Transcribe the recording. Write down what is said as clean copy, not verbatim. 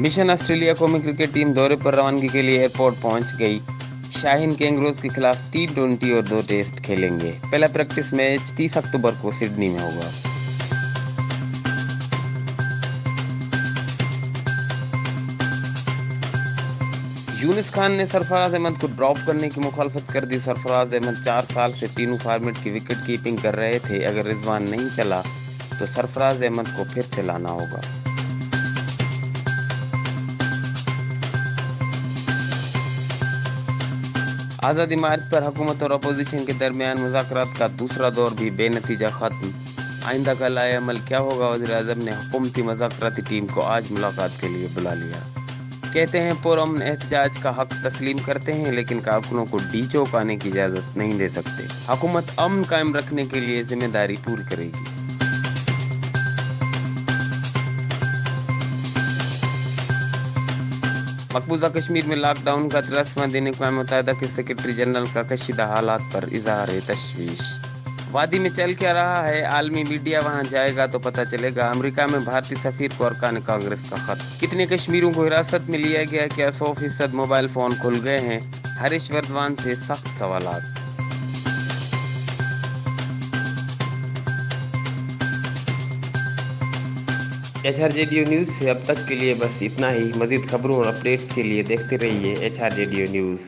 Mission Australia कौमी cricket team दौरे पर रवानगी के लिए एयरपोर्ट पहुंच गई। शाहीन कैंगरोज के खिलाफ 3 20 और 2 टेस्ट खेलेंगे। पहला प्रैक्टिस मैच 30 अक्टूबर को सिडनी में होगा। यूनिस खान ने सरफराज अहमद को ड्रॉप करने की मुखालफत कर दी। सरफराज अहमद 4 साल से तीनों फॉर्मेट की विकेट कीपिंग कर रहे थे। अगर रिजवान नहीं चला तो सरफराज अहमद को फिर से लाना होगा। आज़ादी मार्च पर हुकूमत और अपोजिशन के दरमियान मुज़ाकरात का दूसरा दौर भी बेनतीजा खत्म। आइंदा का लाए अमल क्या होगा? वज़ीर-ए-आज़म ने हुकूमती मुज़ाकराती टीम को आज मुलाकात के लिए बुला लिया। कहते हैं पुरअमन एहतजाज का हक तस्लीम करते हैं, लेकिन कारकुनों को डी चौक आने की इजाज़त नहीं दे सकते। हुकूमत अमन कायम रखने के लिए जिम्मेदारी पूरी करेगी। मकबूजा कश्मीर में लॉकडाउन का 13वां दिन अक़वाम मुत्तहिदा के सेक्रेटरी जनरल का कशीदा हालात पर इजहार तशवीश। वादी में चल क्या रहा है? आलमी मीडिया वहां जाएगा तो पता चलेगा। अमेरिका में भारतीय सफीर को अरकान कांग्रेस का खत। कितने कश्मीरियों को हिरासत में लिया गया? क्या 100% मोबाइल फोन खुल गए हैं? हरीश वर्धमान से सख्त सवालात। HRJDO न्यूज़ से अब तक के लिए बस इतना ही। मज़ीद खबरों और अपडेट्स के लिए देखते रहिए HRJDO न्यूज़।